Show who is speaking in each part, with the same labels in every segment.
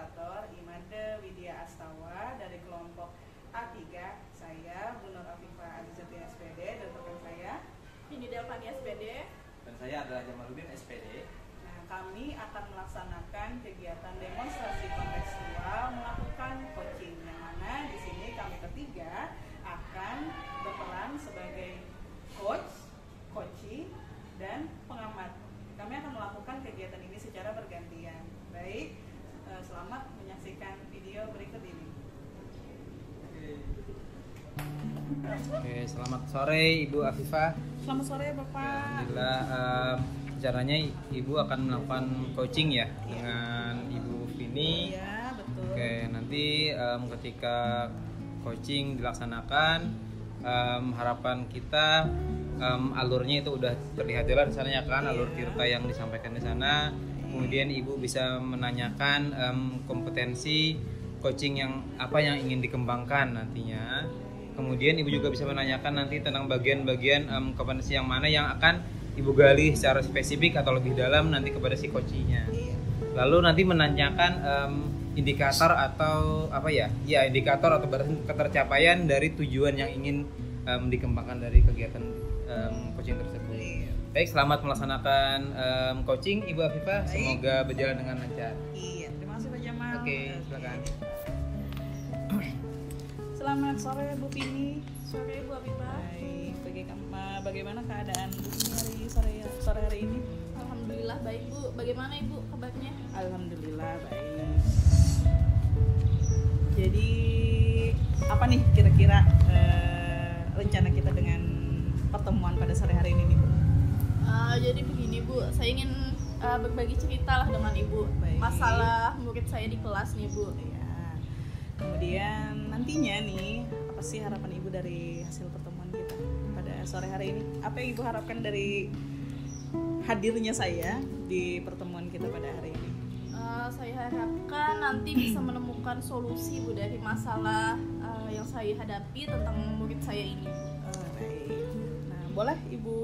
Speaker 1: Fasilitator Imade Widya Astawa dari kelompok A3. Saya Bu Nur Afifah Azizati SPD dan rekan saya
Speaker 2: Ini Delvani SPD.
Speaker 3: Dan saya adalah Jamaluddin SPD.
Speaker 1: Nah, kami akan melaksanakan kegiatan demonstrasi kontekstual melakukan coaching, yang mana di sini kami bertiga akan berperan sebagai coach, coaching, dan pengamat. Kami akan melakukan kegiatan ini secara bergantian. Baik, selamat menyaksikan video berikut ini.
Speaker 3: Oke, selamat sore Ibu Afifah.
Speaker 1: Selamat sore Bapak.
Speaker 3: Alhamdulillah, rencananya Ibu akan melakukan coaching ya dengan Ibu Vini.
Speaker 1: Iya, betul.
Speaker 3: Oke, nanti ketika coaching dilaksanakan, harapan kita alurnya itu udah terlihat jelas di sana ya kan, alur Tirta yang disampaikan di sana. Kemudian Ibu bisa menanyakan kompetensi coaching yang apa yang ingin dikembangkan nantinya. Kemudian Ibu juga bisa menanyakan nanti tentang bagian-bagian kompetensi yang mana yang akan Ibu gali secara spesifik atau lebih dalam nanti kepada si coachingnya. Lalu nanti menanyakan indikator atau apa ya? Ya, indikator atau ketercapaian dari tujuan yang ingin dikembangkan dari kegiatan coaching tersebut. Baik, selamat melaksanakan coaching Ibu Afifah. Semoga berjalan dengan lancar.
Speaker 1: Iya, terima kasih Pak Jamal.
Speaker 3: Oke, silakan.
Speaker 1: Selamat sore Bu Vini.
Speaker 2: Sore Bu Afifah.
Speaker 1: Baik, bagaimana keadaan Bu Vini sore hari ini?
Speaker 2: Alhamdulillah baik Bu. Bagaimana Ibu kabarnya?
Speaker 1: Alhamdulillah baik. Jadi apa nih kira-kira rencana kita dengan pertemuan pada sore hari ini nih Bu?
Speaker 2: Jadi begini Bu, saya ingin berbagi cerita lah dengan Ibu.
Speaker 1: Baik.
Speaker 2: Masalah murid saya di kelas nih Bu.
Speaker 1: Ya. Kemudian nantinya nih, apa sih harapan Ibu dari hasil pertemuan kita pada sore hari ini? Apa yang Ibu harapkan dari hadirnya saya di pertemuan kita pada hari ini?
Speaker 2: Saya harapkan nanti bisa menemukan solusi Bu dari masalah yang saya hadapi tentang murid saya ini.
Speaker 1: Baik. Nah, boleh Ibu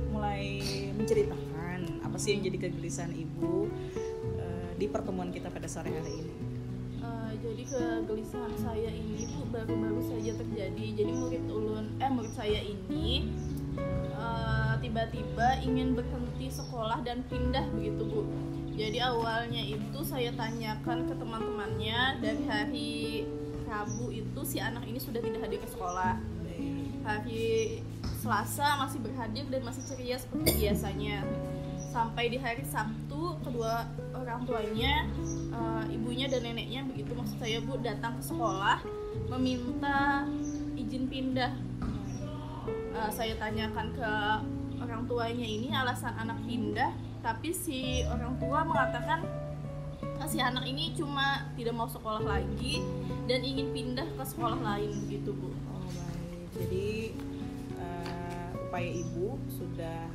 Speaker 1: mulai menceritakan apa sih yang jadi kegelisahan Ibu di pertemuan kita pada sore hari ini?
Speaker 2: Jadi kegelisahan saya ini Bu baru-baru saja terjadi. Jadi murid saya ini tiba-tiba ingin berhenti sekolah dan pindah begitu Bu. Jadi awalnya itu saya tanyakan ke teman-temannya, dari hari Rabu itu si anak ini sudah tidak hadir ke sekolah. Hari Selasa masih berhadir dan masih ceria seperti biasanya. Sampai di hari Sabtu kedua orang tuanya, ibunya dan neneknya begitu maksud saya Bu, datang ke sekolah meminta izin pindah. Saya tanyakan ke orang tuanya ini alasan anak pindah, tapi si orang tua mengatakan si anak ini cuma tidak mau sekolah lagi dan ingin pindah ke sekolah lain gitu Bu.
Speaker 1: Oh baik, jadi upaya Ibu sudah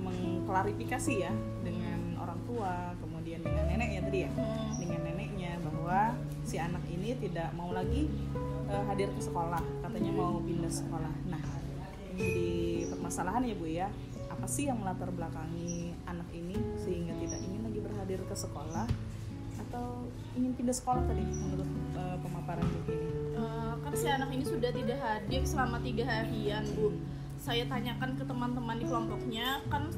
Speaker 1: mengklarifikasi ya dengan orang tua, kemudian dengan neneknya tadi ya, dengan neneknya bahwa si anak ini tidak mau lagi hadir ke sekolah, katanya mau pindah sekolah. Nah, ini jadi permasalahan ya Bu ya, apa sih yang melatar belakangi anak ini sehingga tidak ingin lagi berhadir ke sekolah atau ingin pindah sekolah tadi menurut pemaparan Bu ini?
Speaker 2: Kan si anak ini sudah tidak hadir selama 3 harian Bu. Saya tanyakan ke teman-teman di kelompoknya, kan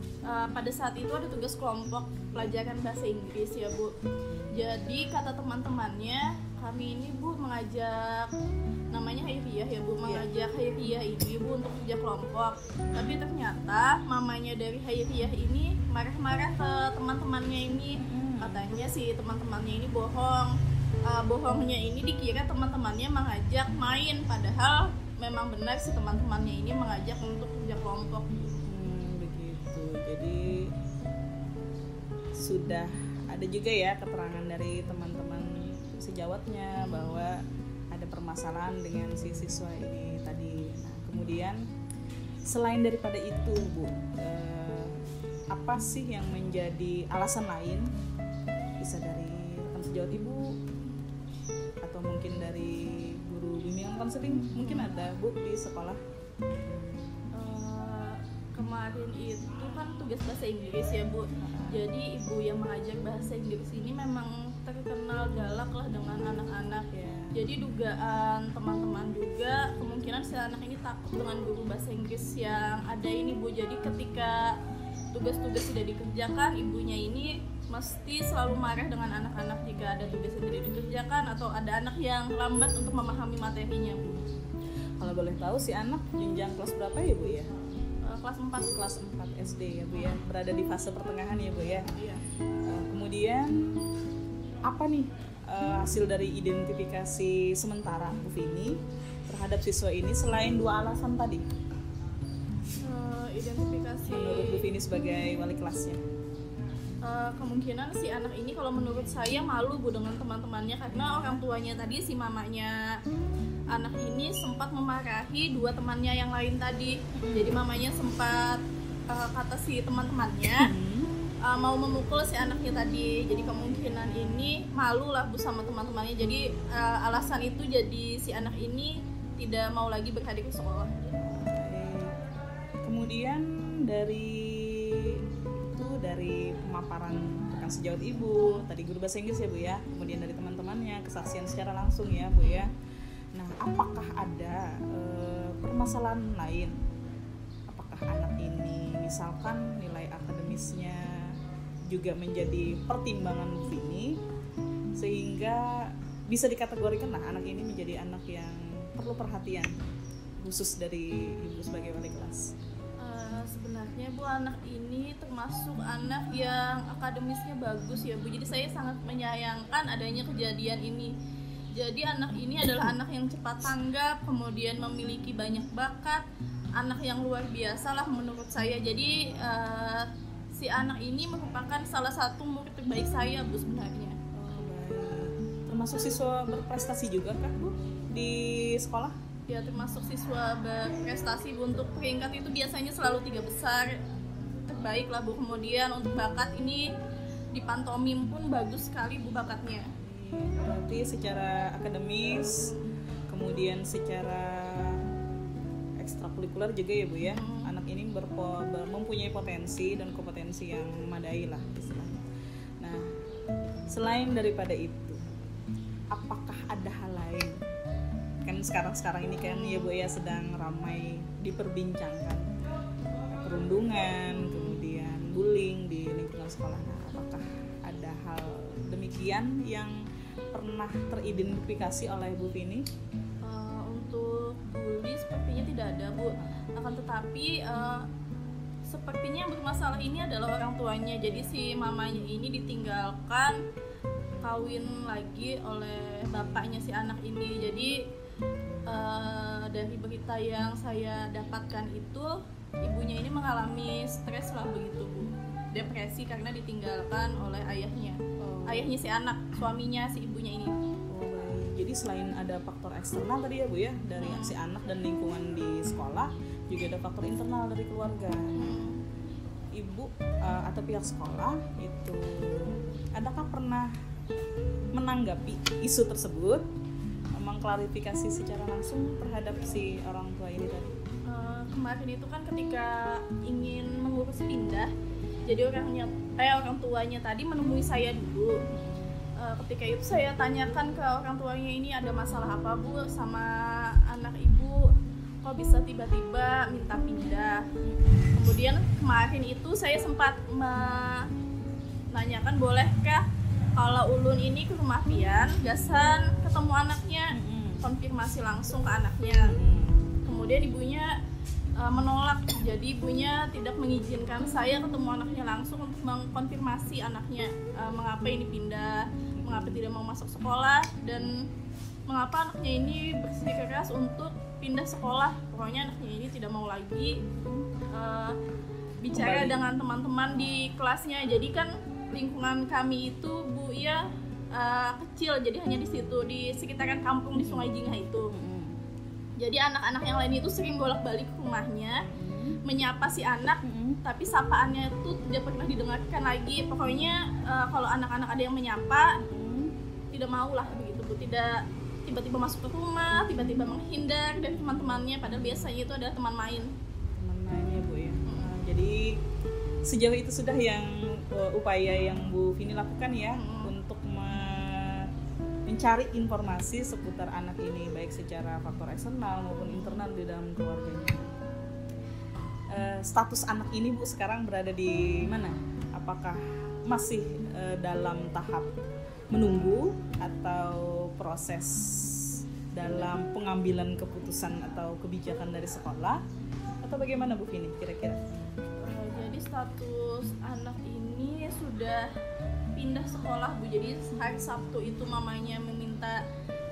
Speaker 2: pada saat itu ada tugas kelompok pelajaran bahasa Inggris ya Bu. Jadi kata teman-temannya, kami ini Bu mengajak, namanya Hairiyah ya Bu, mengajak Hairiyah ini Bu untuk kerja kelompok. Tapi ternyata mamanya dari Hairiyah ini marah-marah ke teman-temannya ini. Katanya si teman-temannya ini bohong. Bohongnya ini dikira teman-temannya mengajak main, padahal memang benar si teman-temannya ini mengajak untuk kerja kelompok.
Speaker 1: Begitu. Jadi sudah ada juga ya keterangan dari teman-teman sejawatnya bahwa ada permasalahan dengan si siswa ini tadi. Nah, kemudian selain daripada itu Bu, apa sih yang menjadi alasan lain? Bisa dari rekan sejawat Ibu atau mungkin dari guru bimbingan konseling, mungkin ada Bu di sekolah?
Speaker 2: kemarin itu kan tugas bahasa Inggris ya Bu. Jadi ibu yang mengajar bahasa Inggris ini memang terkenal galak lah dengan anak-anak ya. Jadi dugaan teman-teman juga kemungkinan si anak ini takut dengan guru bahasa Inggris yang ada ini Bu. Jadi ketika tugas-tugas tidak dikerjakan, ibunya ini mesti selalu marah dengan anak-anak jika ada tugas yang tidak dikerjakan atau ada anak yang lambat untuk memahami materinya Bu.
Speaker 1: Kalau boleh tahu si anak jenjang kelas berapa ya Bu ya?
Speaker 2: Kelas 4.
Speaker 1: Kelas 4 SD ya Bu ya, berada di fase pertengahan ya Bu ya.
Speaker 2: Iya.
Speaker 1: Kemudian apa nih hasil dari identifikasi sementara Bu Vini terhadap siswa ini selain 2 alasan tadi?
Speaker 2: Identifikasi
Speaker 1: Menurut Bu Vini sebagai wali kelasnya.
Speaker 2: Kemungkinan si anak ini kalau menurut saya malu Bu dengan teman-temannya karena orang tuanya tadi si mamanya anak ini sempat memarahi 2 temannya yang lain tadi. Jadi mamanya sempat kata si teman-temannya mau memukul si anaknya tadi. Jadi kemungkinan ini malu lah Bu sama teman-temannya. Jadi alasan itu jadi si anak ini tidak mau lagi berhadir ke sekolah.
Speaker 1: Kemudian dari pemaparan rekan sejawat Ibu, tadi guru bahasa Inggris ya Bu ya, kemudian dari teman-temannya, kesaksian secara langsung ya Bu ya. Nah, apakah ada permasalahan lain? Apakah anak ini misalkan nilai akademisnya juga menjadi pertimbangan Bu Vini sehingga bisa dikategorikan lah anak ini menjadi anak yang perlu perhatian khusus dari Ibu sebagai wali kelas?
Speaker 2: Sebenarnya Bu, anak ini termasuk anak yang akademisnya bagus ya Bu. Jadi saya sangat menyayangkan adanya kejadian ini. Jadi anak ini adalah anak yang cepat tanggap, kemudian memiliki banyak bakat, anak yang luar biasa lah menurut saya. Jadi si anak ini merupakan salah satu murid terbaik saya Bu sebenarnya.
Speaker 1: Oh, baik. Termasuk siswa berprestasi juga kan Bu di sekolah?
Speaker 2: Ya, termasuk siswa berprestasi Bu. Untuk peringkat itu biasanya selalu 3 besar terbaik lah Bu. Kemudian untuk bakat ini di pantomim pun bagus sekali Bu bakatnya.
Speaker 1: Berarti secara akademis, kemudian secara ekstrakurikuler juga ya Bu ya. Anak ini mempunyai potensi dan kompetensi yang memadai lah istilahnya. Nah, selain daripada itu, apakah ada hal lain? Kan sekarang ini kan ya Bu ya sedang ramai diperbincangkan perundungan, kemudian bullying di lingkungan sekolah. Nah, apakah ada hal demikian yang pernah teridentifikasi oleh Bu Vini?
Speaker 2: Untuk bully sepertinya tidak ada Bu. Akan tetapi sepertinya yang bermasalah ini adalah orang tuanya. Jadi si mamanya ini ditinggalkan kawin lagi oleh bapaknya si anak ini. Jadi dari berita yang saya dapatkan itu ibunya ini mengalami stres lah begitu Bu, depresi karena ditinggalkan oleh ayahnya. Ayahnya si anak, suaminya si ibunya ini.
Speaker 1: Baik. Jadi selain ada faktor eksternal tadi ya Bu ya dari si anak dan lingkungan di sekolah, juga ada faktor internal dari keluarga. Ibu atau pihak sekolah itu adakah pernah menanggapi isu tersebut, mengklarifikasi secara langsung terhadap si orang tua ini tadi?
Speaker 2: Kemarin itu kan ketika ingin mengurus pindah, jadi orang tuanya tadi menemui saya dulu. Ketika itu saya tanyakan ke orang tuanya, ini ada masalah apa Bu sama anak ibu, kok bisa tiba-tiba minta pindah. Kemudian kemarin itu saya sempat menanyakan, bolehkah kalau ulun ini ke rumah pian, gasan ketemu anaknya, konfirmasi langsung ke anaknya. Kemudian ibunya menolak, jadi ibunya tidak mengizinkan saya ketemu anaknya langsung untuk mengkonfirmasi anaknya mengapa ini pindah, mengapa tidak mau masuk sekolah, dan mengapa anaknya ini bersikeras untuk pindah sekolah. Pokoknya anaknya ini tidak mau lagi bicara dengan teman-teman di kelasnya. Jadi kan lingkungan kami itu Bu ya kecil, jadi hanya di situ di sekitaran kampung di Sungai Jingah itu. Jadi anak-anak yang lain itu sering bolak-balik ke rumahnya menyapa si anak, tapi sapaannya itu tidak pernah didengarkan lagi. Pokoknya kalau anak-anak ada yang menyapa tidak mau lah begitu Bu, tidak tiba-tiba masuk ke rumah, tiba-tiba menghindar dari teman-temannya, padahal biasanya itu adalah teman main.
Speaker 1: Teman mainnya Bu ya. Jadi sejauh itu sudah yang upaya yang Bu Vini lakukan ya untuk mencari informasi seputar anak ini, baik secara faktor eksternal maupun internal di dalam keluarganya. Status anak ini Bu sekarang berada di mana? Apakah masih dalam tahap menunggu atau proses dalam pengambilan keputusan atau kebijakan dari sekolah, atau bagaimana Bu Vini kira-kira?
Speaker 2: Jadi status anak ini sudah pindah sekolah Bu. Jadi hari Sabtu itu mamanya meminta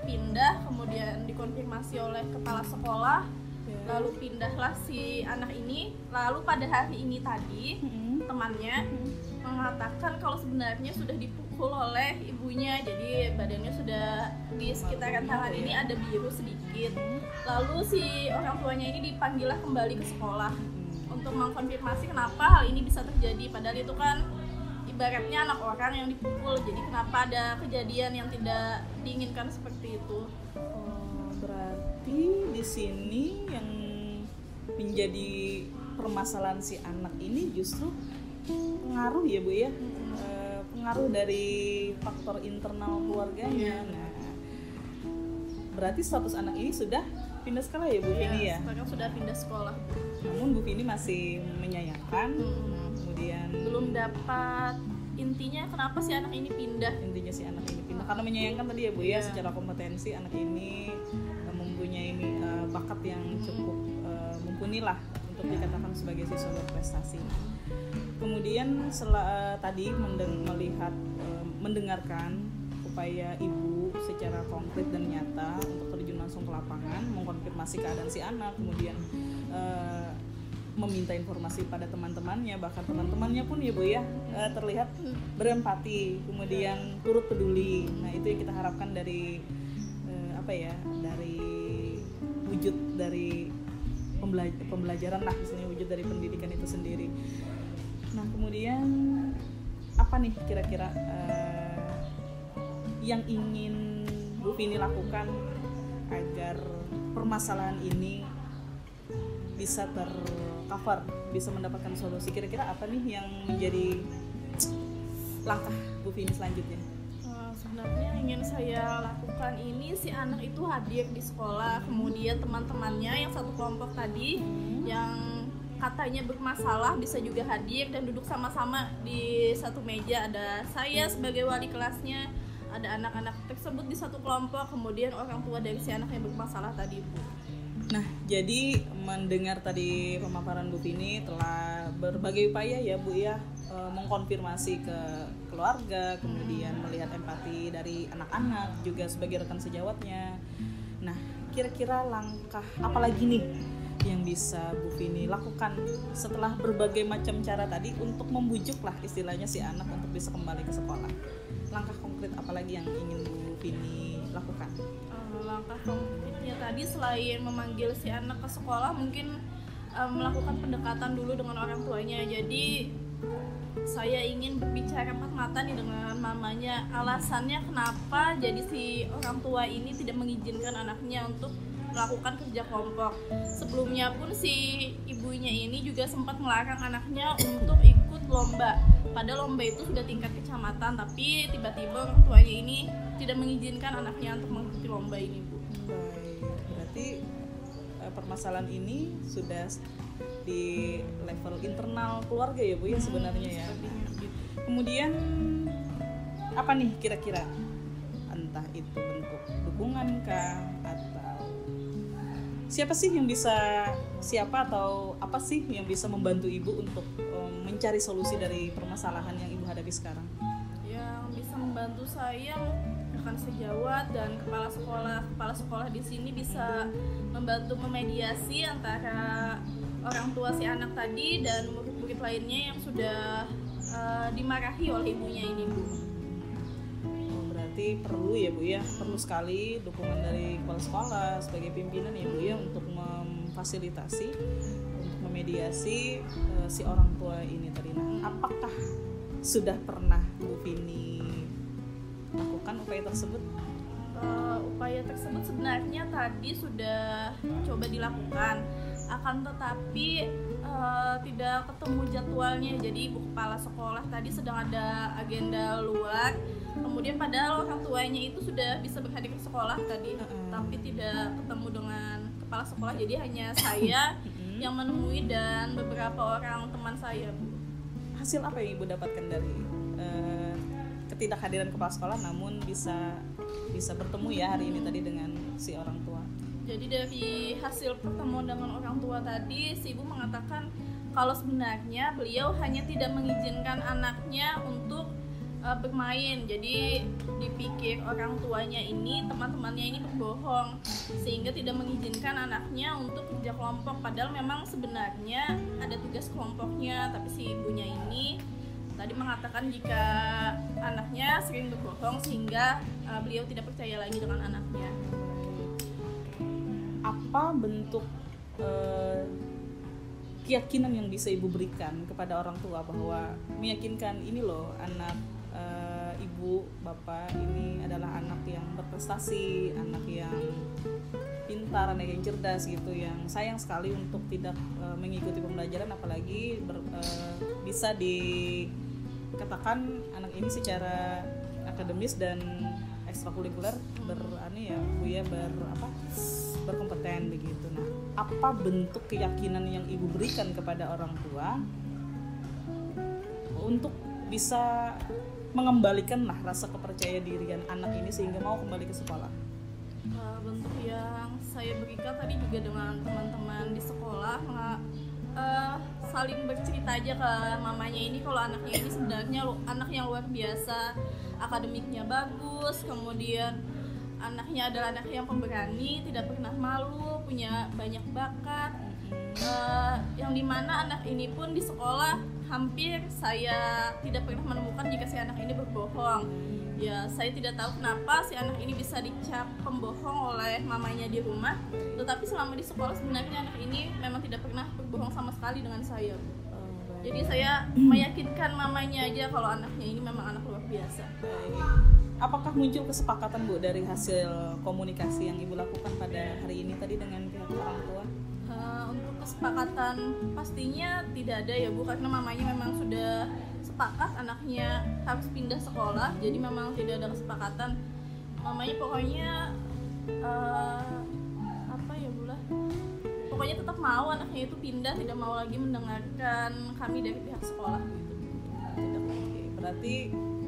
Speaker 2: pindah, kemudian dikonfirmasi oleh kepala sekolah, lalu pindahlah si anak ini. Lalu pada hari ini tadi temannya mengatakan kalau sebenarnya sudah dipukul oleh ibunya, jadi badannya sudah di sekitaran tangan ini ada biru sedikit. Lalu si orang tuanya ini dipanggillah kembali ke sekolah untuk mengkonfirmasi kenapa hal ini bisa terjadi, padahal itu kan ibaratnya anak orang yang dipukul, jadi kenapa ada kejadian yang tidak diinginkan seperti itu.
Speaker 1: Berarti di sini yang menjadi permasalahan si anak ini justru pengaruh ya Bu ya, pengaruh dari faktor internal keluarganya. Nah, berarti status anak ini sudah pindah sekolah ya Bu Vini ya?
Speaker 2: Sekarang sudah pindah sekolah.
Speaker 1: Namun Bu Vini masih menyayangkan, kemudian
Speaker 2: belum dapat intinya kenapa si anak ini pindah.
Speaker 1: Intinya si anak ini pindah karena menyayangkan tadi ya Bu ya, secara kompetensi anak ini mempunyai bakat yang cukup mumpuni lah untuk dikatakan sebagai siswa berprestasi. Kemudian tadi mendengarkan upaya ibu secara konkret dan nyata untuk terjun langsung ke lapangan, mengkonfirmasi keadaan si anak, kemudian meminta informasi pada teman-temannya, bahkan teman-temannya pun ya Bu ya terlihat berempati, kemudian turut peduli. Nah itu yang kita harapkan dari dari wujud dari pembelajaran lah, misalnya wujud dari pendidikan itu sendiri. Nah kemudian apa nih kira-kira yang ingin Bu Vini lakukan agar permasalahan ini bisa tercover, bisa mendapatkan solusi? Kira-kira apa nih yang menjadi langkah Bu Vini selanjutnya?
Speaker 2: Sebenarnya yang ingin saya lakukan ini si anak itu hadir di sekolah, kemudian teman-temannya yang satu kelompok tadi yang katanya bermasalah bisa juga hadir dan duduk sama-sama di satu meja. Ada saya sebagai wali kelasnya, ada anak-anak tersebut di satu kelompok, kemudian orang tua dari si anak yang bermasalah tadi Bu.
Speaker 1: Nah jadi mendengar tadi pemaparan Bu Vini telah berbagai upaya ya Bu ya, mengkonfirmasi ke keluarga, kemudian melihat empati dari anak-anak juga sebagai rekan sejawatnya. Nah kira-kira langkah apa lagi nih yang bisa Bu Vini lakukan setelah berbagai macam cara tadi untuk membujuk lah istilahnya si anak untuk bisa kembali ke sekolah? Langkah konkret apa lagi yang ingin Bu Vini lakukan?
Speaker 2: Langkah konkretnya tadi selain memanggil si anak ke sekolah, mungkin melakukan pendekatan dulu dengan orang tuanya. Jadi saya ingin berbicara empat mata nih dengan mamanya, alasannya kenapa jadi si orang tua ini tidak mengizinkan anaknya untuk melakukan kerja kelompok. Sebelumnya pun si ibunya ini juga sempat melarang anaknya untuk ikut lomba. Padahal lomba itu sudah tingkat kecamatan, tapi tiba-tiba orang tuanya ini tidak mengizinkan anaknya untuk mengikuti lomba ini Bu.
Speaker 1: Baik, berarti permasalahan ini sudah di level internal keluarga ya Bu ya sebenarnya ya. Kemudian apa nih kira-kira, entah itu bentuk dukungan kah atau siapa atau apa sih yang bisa membantu ibu untuk mencari solusi dari permasalahan yang ibu hadapi sekarang?
Speaker 2: Yang bisa membantu saya rekan sejawat dan kepala sekolah di sini bisa membantu memediasi antara orang tua si anak tadi dan murid-murid lainnya yang sudah dimarahi oleh ibunya ini Bu.
Speaker 1: Berarti perlu ya Bu ya, perlu sekali dukungan dari kepala sekolah sebagai pimpinan ya Bu ya untuk memfasilitasi, untuk memediasi si orang tua ini tadi. Nah, apakah sudah pernah Bu Vini lakukan upaya tersebut?
Speaker 2: Upaya tersebut sebenarnya tadi sudah coba dilakukan, akan tetapi tidak ketemu jadwalnya. Jadi ibu kepala sekolah tadi sedang ada agenda luar, kemudian padahal orang tuanya itu sudah bisa berhadir ke sekolah tadi, tapi tidak ketemu dengan kepala sekolah. Jadi hanya saya yang menemui dan beberapa orang teman saya, Bu.
Speaker 1: Hasil apa yang ibu dapatkan dari ketidakhadiran kepala sekolah, namun bisa bertemu ya hari ini tadi dengan si orang tua?
Speaker 2: Jadi dari hasil pertemuan dengan orang tua tadi, si ibu mengatakan kalau sebenarnya beliau hanya tidak mengizinkan anaknya untuk bermain. Jadi dipikir orang tuanya ini, teman-temannya ini berbohong, sehingga tidak mengizinkan anaknya untuk kerja kelompok. Padahal memang sebenarnya ada tugas kelompoknya, tapi si ibunya ini tadi mengatakan jika anaknya sering berbohong sehingga beliau tidak percaya lagi dengan anaknya.
Speaker 1: Apa bentuk keyakinan yang bisa ibu berikan kepada orang tua bahwa meyakinkan ini loh anak ibu bapak ini adalah anak yang berprestasi, anak yang pintar, anak yang cerdas gitu, yang sayang sekali untuk tidak mengikuti pembelajaran, apalagi bisa dikatakan anak ini secara akademis dan ekstrakurikuler berkompeten begitu. Nah, apa bentuk keyakinan yang ibu berikan kepada orang tua untuk bisa mengembalikan lah rasa kepercaya dirian anak ini sehingga mau kembali ke sekolah?
Speaker 2: Bentuk yang saya berikan tadi juga dengan teman-teman di sekolah, saling bercerita aja ke mamanya ini kalau anaknya ini sebenarnya anak yang luar biasa, akademiknya bagus, kemudian anaknya adalah anak yang pemberani, tidak pernah malu, punya banyak bakat, yang dimana anak ini pun di sekolah hampir saya tidak pernah menemukan jika si anak ini berbohong. Ya, saya tidak tahu kenapa si anak ini bisa dicap pembohong oleh mamanya di rumah, tetapi selama di sekolah sebenarnya anak ini memang tidak pernah berbohong sama sekali dengan saya. Jadi saya meyakinkan mamanya aja kalau anaknya ini memang anak luar biasa.
Speaker 1: Apakah muncul kesepakatan Bu dari hasil komunikasi yang ibu lakukan pada hari ini tadi dengan pihak orang tua?
Speaker 2: Untuk kesepakatan pastinya tidak ada ya Bu, karena mamanya memang sudah sepakat anaknya harus pindah sekolah, jadi memang tidak ada kesepakatan. Mamanya pokoknya pokoknya tetap mau anaknya itu pindah, tidak mau lagi mendengarkan kami dari pihak sekolah gitu.
Speaker 1: Tidak lagi. Berarti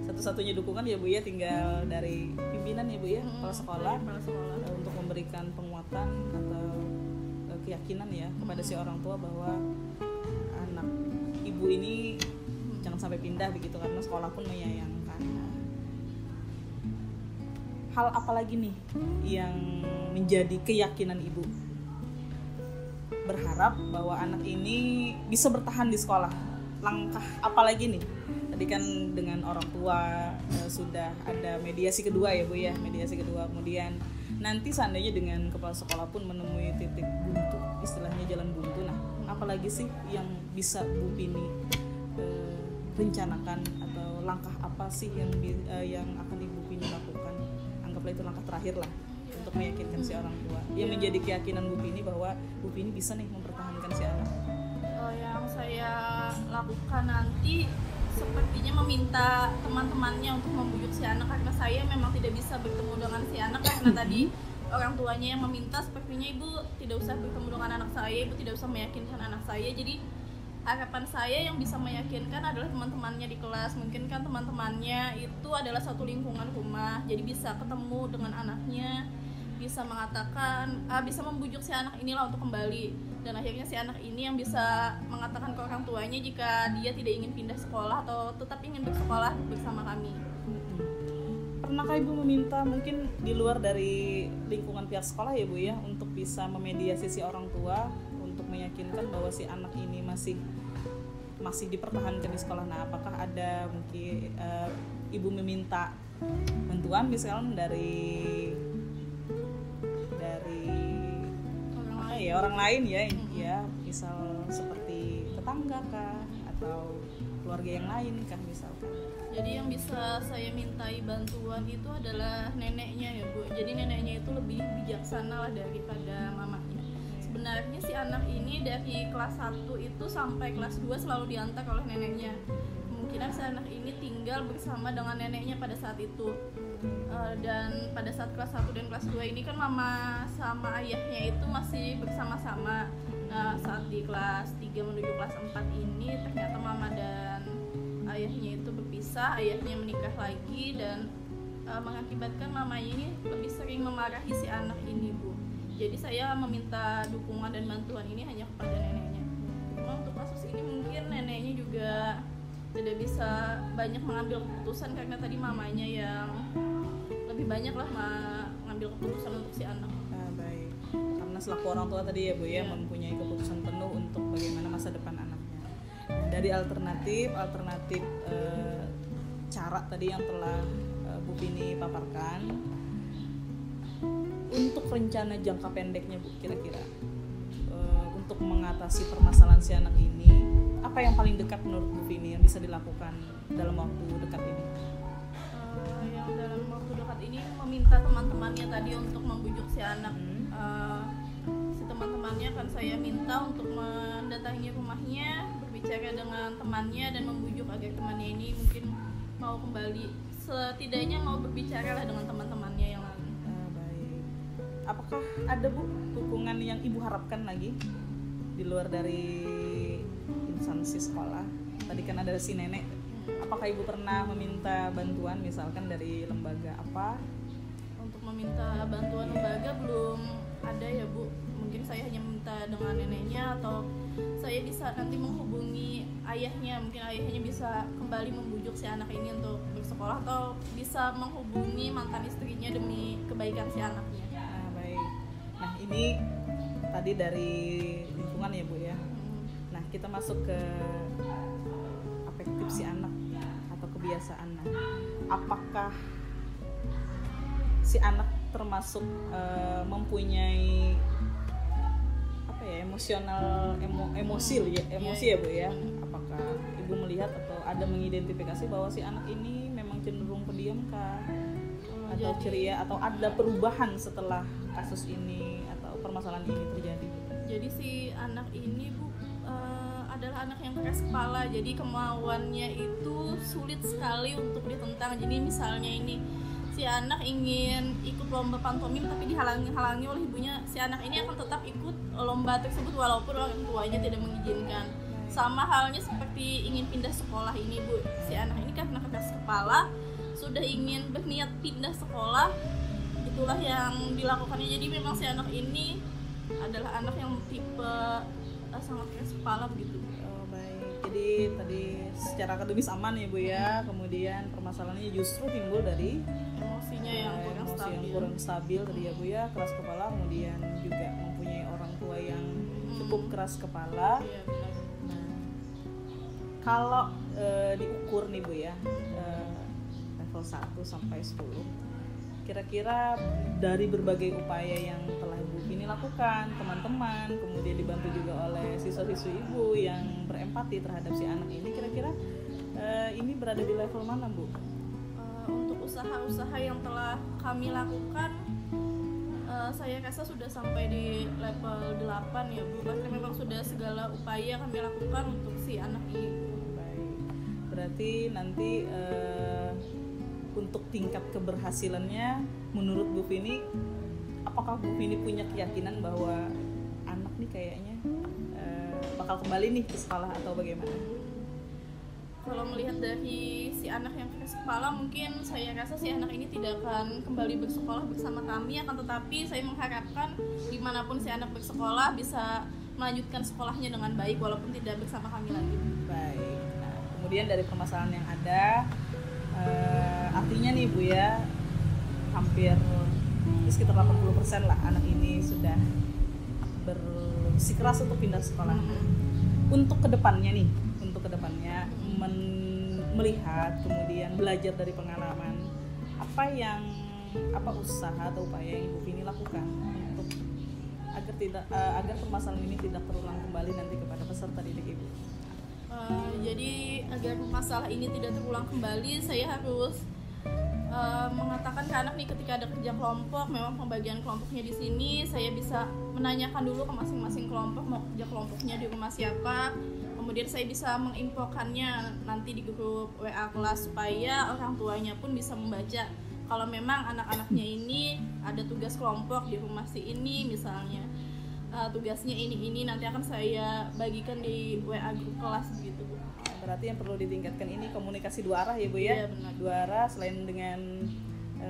Speaker 1: satu-satunya dukungan ya Bu ya tinggal dari pimpinan ya Bu ya, kepala sekolah untuk memberikan penguatan atau keyakinan ya kepada si orang tua bahwa anak ibu ini jangan sampai pindah begitu, karena sekolah pun menyayangkan. Hal apa lagi nih yang menjadi keyakinan ibu berharap bahwa anak ini bisa bertahan di sekolah? Langkah apa lagi nih? Tadi kan dengan orang tua sudah ada mediasi kedua ya Bu ya, mediasi kedua. Kemudian nanti seandainya dengan kepala sekolah pun menemui titik buntu, istilahnya jalan buntu. Nah, apalagi sih yang bisa Bu Pini rencanakan, atau langkah apa sih yang akan Ibu Pini lakukan? Anggaplah itu langkah terakhir lah untuk meyakinkan si orang tua, yang menjadi keyakinan Bu Pini bahwa Bu Pini bisa nih mempertahankan si anak.
Speaker 2: Yang saya lakukan nanti sepertinya meminta teman-temannya untuk membujuk si anak, karena saya memang tidak bisa bertemu dengan si anak karena tadi orang tuanya yang meminta. Sepertinya ibu tidak usah bertemu dengan anak saya, ibu tidak usah meyakinkan anak saya. Jadi harapan saya yang bisa meyakinkan adalah teman-temannya di kelas. Mungkin kan teman-temannya itu adalah satu lingkungan rumah, jadi bisa ketemu dengan anaknya, bisa mengatakan, bisa membujuk si anak inilah untuk kembali. Dan akhirnya si anak ini yang bisa mengatakan ke orang tuanya jika dia tidak ingin pindah sekolah atau tetap ingin bersekolah bersama kami.
Speaker 1: Pernahkah Ibu meminta mungkin di luar dari lingkungan pihak sekolah ya Bu ya, untuk bisa memediasi si orang tua untuk meyakinkan bahwa si anak ini masih dipertahankan di sekolah? Nah, apakah ada mungkin Ibu meminta bantuan misalnya dari orang lain ya, misal seperti tetangga kah atau keluarga yang lain kah misalkan?
Speaker 2: Jadi yang bisa saya mintai bantuan itu adalah neneknya ya Bu. Jadi neneknya itu lebih bijaksana lah daripada mamanya. sebenarnya si anak ini dari kelas 1 itu sampai kelas 2 selalu diantar oleh neneknya. Kemungkinan si anak ini tinggal bersama dengan neneknya pada saat itu. Dan pada saat kelas 1 dan kelas 2 ini kan mama sama ayahnya itu masih bersama-sama. Nah, saat di kelas 3 menuju kelas 4 ini ternyata mama dan ayahnya itu berpisah, ayahnya menikah lagi dan mengakibatkan mamanya ini lebih sering memarahi si anak ini, Bu. Jadi saya meminta dukungan dan bantuan ini hanya kepada neneknya. Cuma untuk kasus ini mungkin neneknya juga tidak bisa banyak mengambil keputusan karena tadi mamanya yang lebih banyak lah mengambil keputusan untuk si anak.
Speaker 1: Baik, karena selaku orang tua tadi ya Bu ya, mempunyai keputusan penuh untuk bagaimana masa depan anaknya. Dari alternatif cara tadi yang telah Bu Vini paparkan, untuk rencana jangka pendeknya Bu, kira-kira untuk mengatasi permasalahan si anak ini, apa yang paling dekat menurut Bu Vini yang bisa dilakukan dalam waktu dekat ini?
Speaker 2: Yang dalam waktu dekat ini meminta teman-temannya tadi untuk membujuk si anak. Si teman-temannya akan saya minta untuk mendatangi rumahnya, berbicara dengan temannya dan membujuk agar temannya ini mungkin mau kembali, setidaknya mau berbicara lah dengan teman-temannya yang lain.
Speaker 1: Baik. Apakah ada Bu dukungan yang Ibu harapkan lagi di luar dari instansi sekolah? Tadi kan ada si nenek. Apakah Ibu pernah meminta bantuan misalkan dari lembaga apa?
Speaker 2: Untuk meminta bantuan lembaga belum ada ya Bu. Mungkin saya hanya minta dengan neneknya, atau saya bisa nanti menghubungi ayahnya. Mungkin ayahnya bisa kembali membujuk si anak ini untuk bersekolah, atau bisa menghubungi mantan istrinya demi kebaikan si anaknya.
Speaker 1: Nah, baik. Nah, ini tadi dari lingkungan ya Bu ya. Nah, kita masuk ke afektif si anak atau kebiasaan. Nah, apakah si anak termasuk mempunyai emosional emosi ya Bu ya? Apakah Ibu melihat atau ada mengidentifikasi bahwa si anak ini memang cenderung pendiam kah? Atau ceria, atau ada perubahan setelah kasus ini atau permasalahan ini terjadi?
Speaker 2: Jadi si anak ini Bu adalah anak yang keras kepala, jadi kemauannya itu sulit sekali untuk ditentang. Jadi misalnya ini si anak ingin ikut lomba pantomim tapi dihalangi oleh ibunya, si anak ini akan tetap ikut lomba tersebut walaupun orang tuanya tidak mengizinkan. Sama halnya seperti ingin pindah sekolah ini Bu, si anak ini karena keras kepala sudah ingin berniat pindah sekolah, itulah yang dilakukannya. Jadi memang si anak ini adalah anak yang tipe sangat keras kepala begitu.
Speaker 1: Baik, jadi tadi secara akademis aman ya Bu ya, kemudian permasalahannya justru timbul dari
Speaker 2: emosinya yang
Speaker 1: kurang stabil tadi ya Bu ya, keras kepala, kemudian juga mempunyai orang tua yang cukup keras kepala.
Speaker 2: Iya, benar.
Speaker 1: Nah, kalau diukur nih Bu ya, level 1 sampai 10, kira-kira dari berbagai upaya yang telah Ibu Vini lakukan, teman-teman, kemudian dibantu juga oleh siswa-siswi Ibu yang berempati terhadap si anak ini, kira-kira ini berada di level mana Bu?
Speaker 2: Untuk usaha-usaha yang telah kami lakukan, saya rasa sudah sampai di level 8 ya Bu, karena memang sudah segala upaya kami lakukan untuk si anak ini.
Speaker 1: Baik, berarti nanti untuk tingkat keberhasilannya menurut Bu Vini, apakah Bu Vini punya keyakinan bahwa anak nih kayaknya bakal kembali nih ke sekolah atau bagaimana?
Speaker 2: Kalau melihat dari si anak yang keras kepala, mungkin saya rasa si anak ini tidak akan kembali bersekolah bersama kami, akan tetapi saya mengharapkan dimanapun si anak bersekolah bisa melanjutkan sekolahnya dengan baik walaupun tidak bersama kami lagi.
Speaker 1: Baik, nah, kemudian dari permasalahan yang ada, artinya nih Bu ya, hampir sekitar 80% lah anak ini sudah bersikeras untuk pindah sekolah. Untuk kedepannya melihat kemudian belajar dari pengalaman, apa usaha atau upaya yang Ibu Vini lakukan untuk agar permasalahan ini tidak terulang kembali nanti kepada peserta didik Ibu?
Speaker 2: Jadi agar masalah ini tidak terulang kembali, saya harus mengatakan ke anak nih ketika ada kerja kelompok, memang pembagian kelompoknya di sini, saya bisa menanyakan dulu ke masing-masing kelompok mau kerja kelompoknya di rumah siapa. Kemudian saya bisa menginfokannya nanti di grup WA kelas supaya orang tuanya pun bisa membaca. Kalau memang anak-anaknya ini ada tugas kelompok di rumah si ini misalnya, tugasnya ini nanti akan saya bagikan di WA grup kelas begitu, Bu.
Speaker 1: Berarti yang perlu ditingkatkan ini komunikasi dua arah ya, Bu ya.
Speaker 2: Iya, benar.
Speaker 1: Dua arah, selain dengan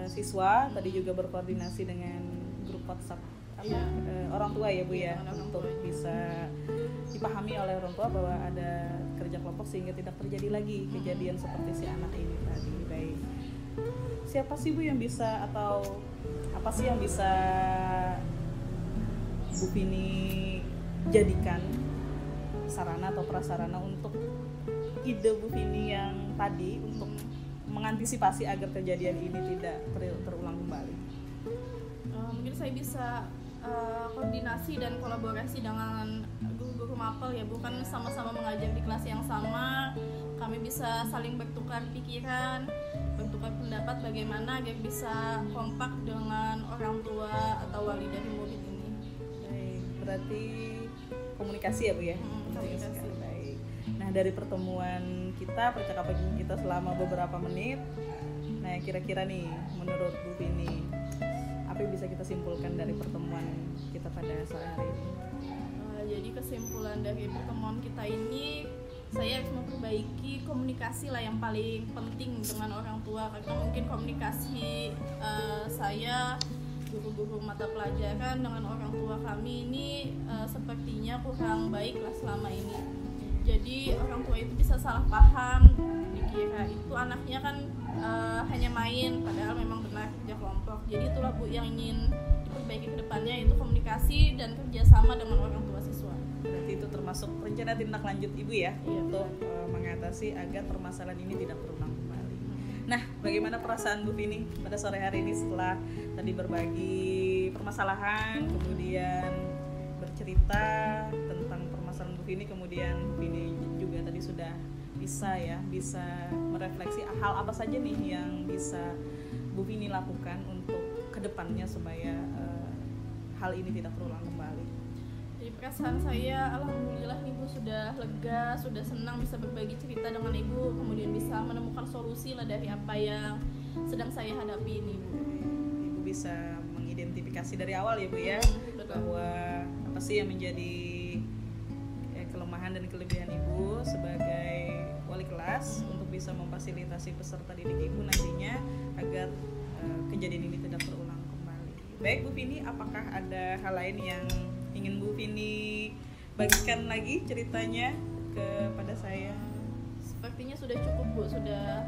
Speaker 1: siswa, tadi juga berkoordinasi dengan grup WhatsApp
Speaker 2: Iya.
Speaker 1: orang tua ya, Bu
Speaker 2: Iya,
Speaker 1: ya,
Speaker 2: dengan orang
Speaker 1: untuk
Speaker 2: tua.
Speaker 1: bisa dipahami oleh orang tua bahwa ada kerja kelompok sehingga tidak terjadi lagi kejadian seperti si anak ini tadi. Baik. Siapa sih, Bu, yang bisa, atau apa sih yang bisa Bu Vini jadikan sarana atau prasarana untuk ide Bu Vini yang tadi untuk mengantisipasi agar kejadian ini tidak terulang kembali?
Speaker 2: Mungkin saya bisa koordinasi dan kolaborasi dengan guru-guru mapel ya, bukan sama-sama mengajar di kelas yang sama. Kami bisa saling bertukar pikiran, bertukar pendapat bagaimana agar bisa kompak dengan orang tua atau wali dari murid ini.
Speaker 1: Baik, berarti komunikasi ya, Bu ya? Penting
Speaker 2: Komunikasi.
Speaker 1: sekali. Baik. Nah, dari pertemuan kita, percakapan kita selama beberapa menit, nah kira-kira nih menurut Bu Vini, apa yang bisa kita simpulkan dari pertemuan kita pada sore hari ini?
Speaker 2: Jadi kesimpulan dari pertemuan kita ini, saya harus memperbaiki komunikasi lah yang paling penting dengan orang tua, karena mungkin komunikasi saya guru-guru mata pelajaran dengan orang tua kami ini sepertinya kurang baik lah selama ini. Jadi orang tua itu bisa salah paham, dikira itu anaknya kan hanya main, padahal memang benar kerja kelompok. Jadi itulah, Bu, yang ingin diperbaiki ke depannya, yaitu komunikasi dan kerjasama dengan orang tua siswa.
Speaker 1: Berarti itu termasuk rencana tindak lanjut Ibu ya,
Speaker 2: Iya,
Speaker 1: untuk mengatasi agar permasalahan ini tidak terulang kembali. Nah, bagaimana perasaan Bu Vini pada sore hari ini setelah tadi berbagi permasalahan, kemudian bercerita tentang permasalahan Bu Vini, kemudian Bu Vini juga tadi sudah bisa merefleksi hal apa saja nih yang bisa Bu Vini lakukan untuk kedepannya supaya hal ini tidak terulang kembali.
Speaker 2: Jadi perasaan saya, alhamdulillah Ibu sudah lega, sudah senang bisa berbagi cerita dengan Ibu, kemudian bisa menemukan solusi lah dari apa yang sedang saya hadapi ini, Bu.
Speaker 1: Ibu bisa mengidentifikasi dari awal ya, Bu ya,
Speaker 2: Betul.
Speaker 1: bahwa apa sih yang menjadi kelemahan dan kelebihan Ibu sebagai wali kelas untuk bisa memfasilitasi peserta didik Ibu nantinya agar kejadian ini tidak terulang kembali. Baik, Bu Vini, apakah ada hal lain yang ingin Bu Vini bagikan lagi ceritanya kepada saya?
Speaker 2: Sepertinya sudah cukup, Bu, sudah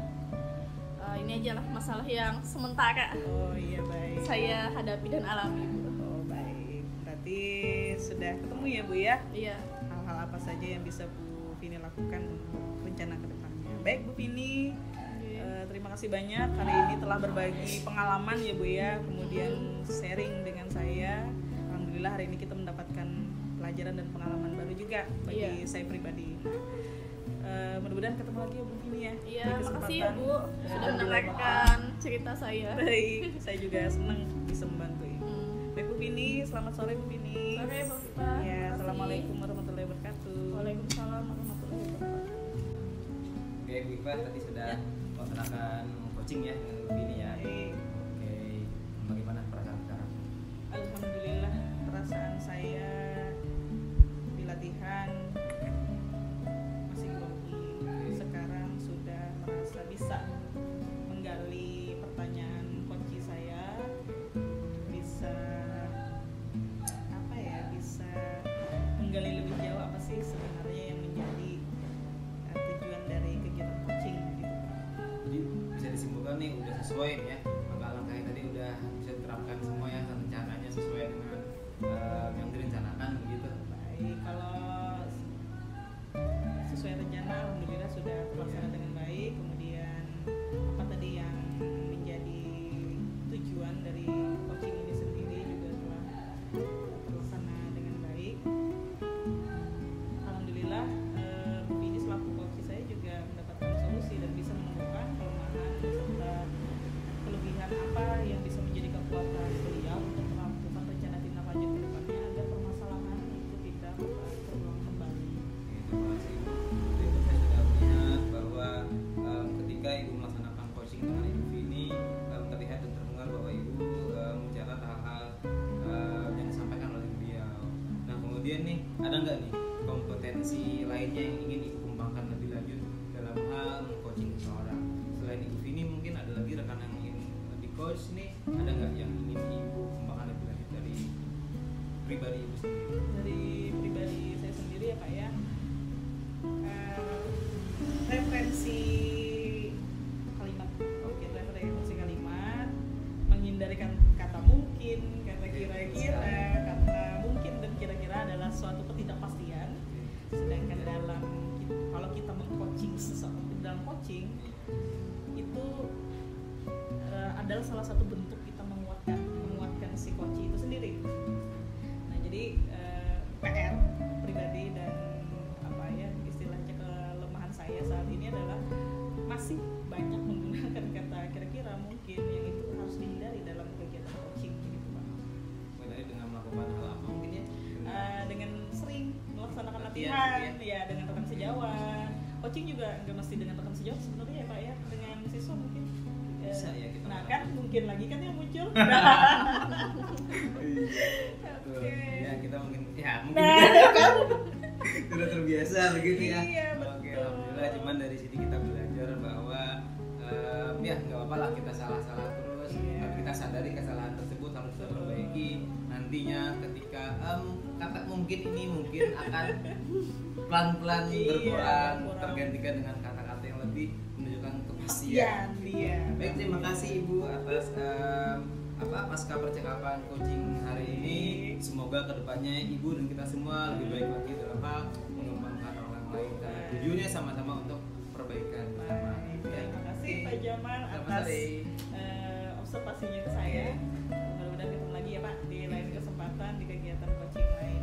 Speaker 2: ini aja lah masalah yang sementara
Speaker 1: Oh iya, baik.
Speaker 2: saya hadapi dan alami, Bu.
Speaker 1: Oh baik, berarti sudah ketemu ya, Bu ya,
Speaker 2: Iya.
Speaker 1: hal-hal apa saja yang bisa Bu Vini lakukan untuk rencana ke depannya. Baik, Bu Vini, terima kasih banyak hari ini telah berbagi pengalaman ya, Bu ya, kemudian sharing dengan saya. Alhamdulillah hari ini kita mendapatkan pelajaran dan pengalaman baru juga bagi
Speaker 2: Iya.
Speaker 1: saya pribadi. Mudah-mudahan ketemu lagi ya, Bu Vini ya.
Speaker 2: Iya,
Speaker 1: di
Speaker 2: makasih ya, Bu,
Speaker 1: kesempatan,
Speaker 2: sudah
Speaker 1: dan
Speaker 2: mendengarkan cerita saya.
Speaker 1: Baik, saya juga senang bisa membantu Ibu.
Speaker 2: Hmm.
Speaker 1: Baik, Bu Vini, selamat sore Bu Vini.
Speaker 2: Sore, Bu Vita.
Speaker 1: Ya,
Speaker 2: Makasih.
Speaker 1: assalamualaikum warahmatullahi wabarakatuh.
Speaker 2: Waalaikumsalam warahmatullahi wabarakatuh.
Speaker 3: Oke, Bu Iva tadi sudah melaksanakan coaching ya dengan Bu Vini ya.
Speaker 1: Baik.
Speaker 3: Oke, bagaimana perasaan sekarang?
Speaker 1: Alhamdulillah, perasaan saya di latihan masih grogi. Sekarang sudah merasa bisa menggali pertanyaan kunci saya, bisa apa ya, bisa menggali lebih jauh apa sih sebenarnya yang menjadi tujuan dari kegiatan coaching gitu.
Speaker 3: Jadi bisa disimpulkan nih udah sesuai nih ya, langkah-langkah yang tadi udah bisa diterapkan semua ya, rencananya sesuai dengan yang direncanakan begitu.
Speaker 1: Baik, kalau sesuai rencana alhamdulillah sudah terlaksana dengan baik. Kemudian apa tadi yang menjadi tujuan dari coaching ini sendiri juga telah terlaksana dengan baik. Alhamdulillah, ini selaku coach saya juga mendapatkan solusi dan bisa menemukan kelemahan serta kelebihan apa yang
Speaker 3: ada nggak nih kompetensi lainnya yang ingin Ibu kembangkan lebih lanjut dalam hal coaching seseorang? Selain Ibu Vini mungkin ada lagi rekan yang ingin di coach nih, ada nggak yang ingin Ibu kembangkan lebih lanjut dari pribadi Ibu sendiri?
Speaker 1: Dari pribadi saya sendiri ya Pak ya, referensi kalimat, oke, referensi kalimat, menghindari kata mungkin, kata kira-kira, kata mungkin dan kira-kira adalah suatu ketidakpastian. Sedangkan kalau kita meng-coaching seseorang dalam coaching itu adalah salah satu bentuk kita menguatkan si coach itu sendiri. Nah jadi PR pribadi dan apa ya istilahnya kelemahan saya saat ini adalah masih banyak menggunakan kata kira-kira mungkin yang itu harus dihindari dalam kegiatan coaching gitu Pak.
Speaker 3: Mulai dengan melakukan hal apa mungkin ya?
Speaker 1: Dengan sering melaksanakan
Speaker 3: Latihan,
Speaker 1: latihan ya dengan rekan sejawat. Coaching juga nggak mesti dengan rekan sejawat sebenarnya ya Pak ya, dengan siswa mungkin.
Speaker 3: Bisa ya kita.
Speaker 1: Nah kan mungkin lagi kan yang muncul.
Speaker 3: Oke. Ya kita mungkin
Speaker 1: Nah,
Speaker 3: juga kan sudah terbiasa begitu ya.
Speaker 1: Iya,
Speaker 3: Oke,
Speaker 1: betul.
Speaker 3: alhamdulillah cuman dari sini kita belajar bahwa ya nggak apa-apa lah kita salah-salah terus,
Speaker 1: Iya.
Speaker 3: tapi kita sadari kesalahan tersebut harus kita perbaiki. Nantinya ketika kata mungkin ini mungkin akan pelan-pelan
Speaker 1: Iya,
Speaker 3: berkurang,
Speaker 1: berkurang.
Speaker 3: tergantikan dengan kata-kata yang lebih menunjukkan kepastian.
Speaker 1: Iya.
Speaker 3: Baik, terima kasih Ibu atas pasca percakapan coaching hari ini. Semoga kedepannya Ibu dan kita semua lebih baik lagi dalam hal mengembangkan orang lain karena tujuannya sama-sama untuk perbaikan bersama.
Speaker 1: Terima kasih Pak Jamal
Speaker 3: Selamat
Speaker 1: atas
Speaker 3: sore.
Speaker 1: observasinya ke saya. Mudah-mudahan ketemu lagi ya Pak di lain kesempatan di kegiatan coaching lain.